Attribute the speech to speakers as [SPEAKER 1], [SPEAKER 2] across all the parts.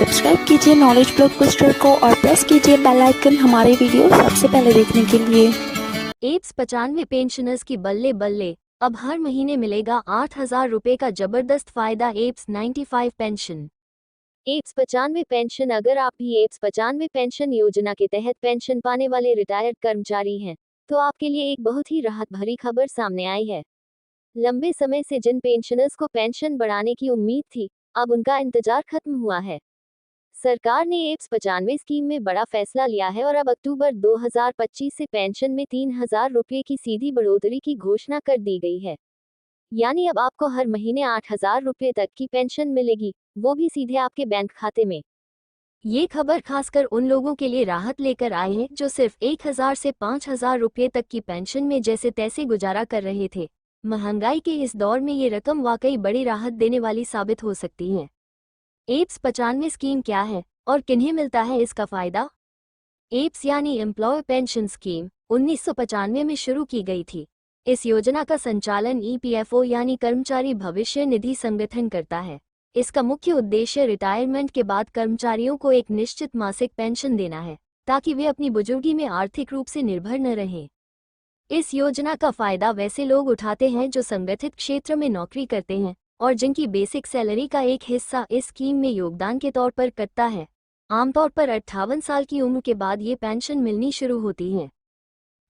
[SPEAKER 1] Subscribe कीजिए knowledge blockbuster को और प्रेस कीजिए बेल आइकन हमारे वीडियो सबसे पहले देखने के लिए।
[SPEAKER 2] एप्स 95 पेंशनर्स की बल्ले बल्ले, अब हर महीने मिलेगा 8,000 रुपए का जबरदस्त फायदा। Apps 95 pension. Apps 95 pension. अगर आप भी एप्स 95 पेंशन योजना के तहत पेंशन पाने वाले रिटायर्ड कर्मचारी हैं, तो आपके लिए एक बहुत ही राहत भरी खबर सामने आई है। लंबे समय से जिन पेंशनर्स को पेंशन बढ़ाने की उम्मीद थी, अब उनका इंतजार खत्म हुआ है। सरकार ने एप्स 95 स्कीम में बड़ा फैसला लिया है और अब अक्टूबर 2025 से पेंशन में 3,000 रुपये की सीधी बढ़ोतरी की घोषणा कर दी गई है। यानी अब आपको हर महीने 8,000 रुपये तक की पेंशन मिलेगी, वो भी सीधे आपके बैंक खाते में। ये खबर खासकर उन लोगों के लिए राहत लेकर आई है जो सिर्फ 1,000 से 5,000 रुपये तक की पेंशन में जैसे तैसे गुजारा कर रहे थे। महंगाई के इस दौर में ये रकम वाकई बड़ी राहत देने वाली साबित हो सकती है। एप्स 95 स्कीम क्या है और किन्हें मिलता है इसका फायदा? एप्स यानी एम्प्लॉय पेंशन स्कीम 1995 में शुरू की गई थी। इस योजना का संचालन ईपीएफओ यानी कर्मचारी भविष्य निधि संगठन करता है। इसका मुख्य उद्देश्य रिटायरमेंट के बाद कर्मचारियों को एक निश्चित मासिक पेंशन देना है, ताकि वे अपनी बुजुर्गी में आर्थिक रूप से निर्भर न रहें। इस योजना का फायदा वैसे लोग उठाते हैं जो संगठित क्षेत्र में नौकरी करते हैं और जिनकी बेसिक सैलरी का एक हिस्सा इस स्कीम में योगदान के तौर पर कटता है। आमतौर पर 58 साल की उम्र के बाद ये पेंशन मिलनी शुरू होती है।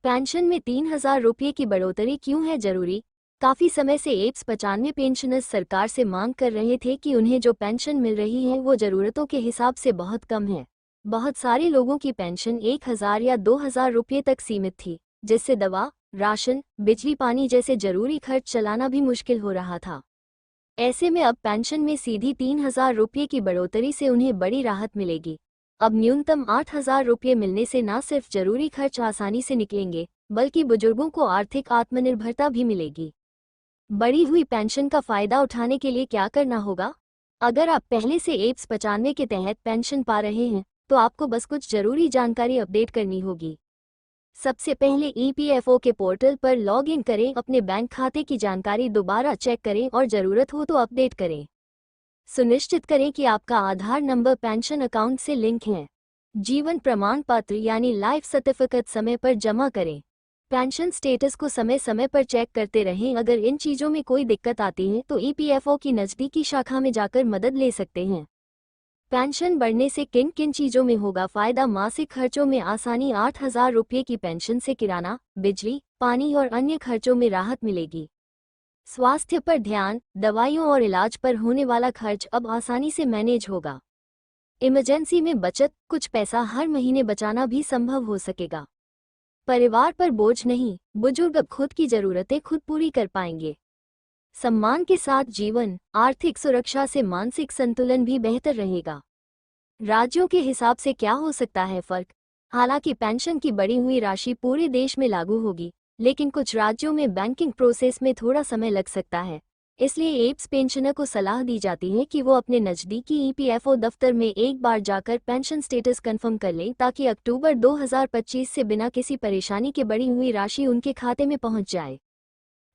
[SPEAKER 2] पेंशन में 3,000 रुपये की बढ़ोतरी क्यों है जरूरी? काफी समय से एप्स 95 पेंशनर्स सरकार से मांग कर रहे थे कि उन्हें जो पेंशन मिल रही है वो जरूरतों के हिसाब से बहुत कम है। बहुत सारे लोगों की पेंशन 1,000 या 2,000 रुपये तक सीमित थी, जिससे दवा, राशन, बिजली पानी जैसे जरूरी खर्च चलाना भी मुश्किल हो रहा था। ऐसे में अब पेंशन में सीधी 3,000 रुपये की बढ़ोतरी से उन्हें बड़ी राहत मिलेगी। अब न्यूनतम 8,000 रुपये मिलने से न सिर्फ जरूरी खर्च आसानी से निकलेंगे, बल्कि बुजुर्गों को आर्थिक आत्मनिर्भरता भी मिलेगी। बढ़ी हुई पेंशन का फायदा उठाने के लिए क्या करना होगा? अगर आप पहले से एप्स 95 के तहत पेंशन पा रहे हैं, तो आपको बस कुछ जरूरी जानकारी अपडेट करनी होगी। सबसे पहले ईपीएफओ के पोर्टल पर लॉग इन करें, अपने बैंक खाते की जानकारी दोबारा चेक करें और ज़रूरत हो तो अपडेट करें। सुनिश्चित करें कि आपका आधार नंबर पेंशन अकाउंट से लिंक है। जीवन प्रमाण पत्र यानी लाइफ सर्टिफिकेट समय पर जमा करें। पेंशन स्टेटस को समय समय पर चेक करते रहें। अगर इन चीज़ों में कोई दिक्कत आती है तो ईपीएफओ की नज़दीकी शाखा में जाकर मदद ले सकते हैं। पेंशन बढ़ने से किन किन चीज़ों में होगा फायदा? मासिक खर्चों में आसानी। 8,000 रुपये की पेंशन से किराना, बिजली, पानी और अन्य खर्चों में राहत मिलेगी। स्वास्थ्य पर ध्यान, दवाइयों और इलाज पर होने वाला खर्च अब आसानी से मैनेज होगा। इमरजेंसी में बचत, कुछ पैसा हर महीने बचाना भी संभव हो सकेगा। परिवार पर बोझ नहीं, बुजुर्ग अब खुद की ज़रूरतें खुद पूरी कर पाएंगे। सम्मान के साथ जीवन, आर्थिक सुरक्षा से मानसिक संतुलन भी बेहतर रहेगा। राज्यों के हिसाब से क्या हो सकता है फर्क? हालांकि पेंशन की बढ़ी हुई राशि पूरे देश में लागू होगी, लेकिन कुछ राज्यों में बैंकिंग प्रोसेस में थोड़ा समय लग सकता है। इसलिए एप्स पेंशनर को सलाह दी जाती है कि वो अपने नज़दीकी ईपीएफओ दफ्तर में एक बार जाकर पेंशन स्टेटस कंफर्म कर लें, ताकि अक्टूबर 2025 से बिना किसी परेशानी के बढ़ी हुई राशि उनके खाते में पहुंच जाए।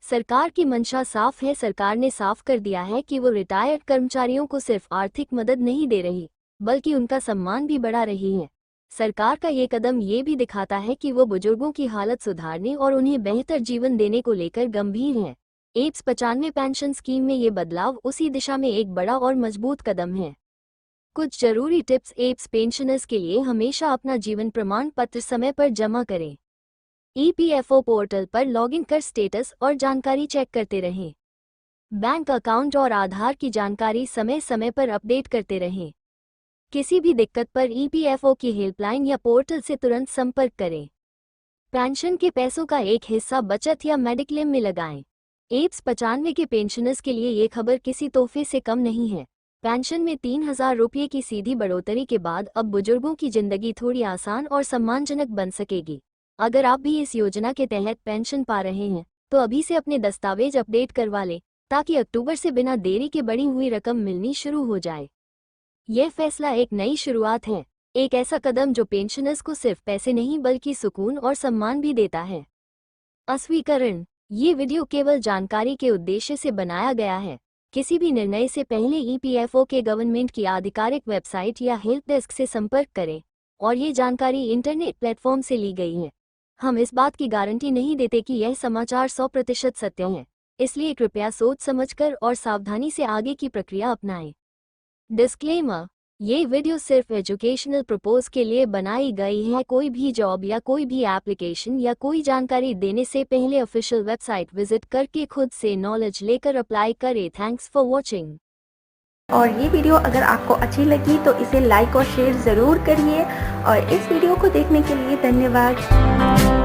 [SPEAKER 2] सरकार की मंशा साफ है। सरकार ने साफ कर दिया है कि वो रिटायर्ड कर्मचारियों को सिर्फ आर्थिक मदद नहीं दे रही, बल्कि उनका सम्मान भी बढ़ा रही है। सरकार का ये कदम ये भी दिखाता है कि वो बुजुर्गों की हालत सुधारने और उन्हें बेहतर जीवन देने को लेकर गंभीर है। एप्स 95 पेंशन स्कीम में ये बदलाव उसी दिशा में एक बड़ा और मजबूत कदम है। कुछ जरूरी टिप्स। एप्स पेंशनर्स के लिए हमेशा अपना जीवन प्रमाण पत्र समय पर जमा करें। ईपीएफओ पोर्टल पर लॉगिन कर स्टेटस और जानकारी चेक करते रहें। बैंक अकाउंट और आधार की जानकारी समय समय पर अपडेट करते रहें। किसी भी दिक्कत पर ईपीएफओ की हेल्पलाइन या पोर्टल से तुरंत संपर्क करें। पेंशन के पैसों का एक हिस्सा बचत या मेडिक्लेम में लगाएं। एप्स 95 के पेंशनर्स के लिए ये खबर किसी तोहफे से कम नहीं है। पेंशन में 3,000 रुपये की सीधी बढ़ोतरी के बाद अब बुजुर्गों की जिंदगी थोड़ी आसान और सम्मानजनक बन सकेगी। अगर आप भी इस योजना के तहत पेंशन पा रहे हैं, तो अभी से अपने दस्तावेज अपडेट करवा लें, ताकि अक्टूबर से बिना देरी के बढ़ी हुई रकम मिलनी शुरू हो जाए। यह फैसला एक नई शुरुआत है, एक ऐसा कदम जो पेंशनर्स को सिर्फ पैसे नहीं बल्कि सुकून और सम्मान भी देता है। अस्वीकरण: ये वीडियो केवल जानकारी के उद्देश्य से बनाया गया है। किसी भी निर्णय से पहले ईपीएफओ के गवर्नमेंट की आधिकारिक वेबसाइट या हेल्प डेस्क से संपर्क करें और ये जानकारी इंटरनेट प्लेटफॉर्म से ली गई है। हम इस बात की गारंटी नहीं देते कि यह समाचार 100% सत्य है, इसलिए कृपया सोच समझकर और सावधानी से आगे की प्रक्रिया अपनाएं। डिस्क्लेमर, ये वीडियो सिर्फ एजुकेशनल पर्पस के लिए बनाई गई है। कोई भी जॉब या कोई भी एप्लीकेशन या कोई जानकारी देने से पहले ऑफिशियल वेबसाइट विजिट करके खुद से नॉलेज लेकर अप्लाई करें। Thanks for watching.
[SPEAKER 1] और ये वीडियो अगर आपको अच्छी लगी तो इसे लाइक और शेयर ज़रूर करिए और इस वीडियो को देखने के लिए धन्यवाद।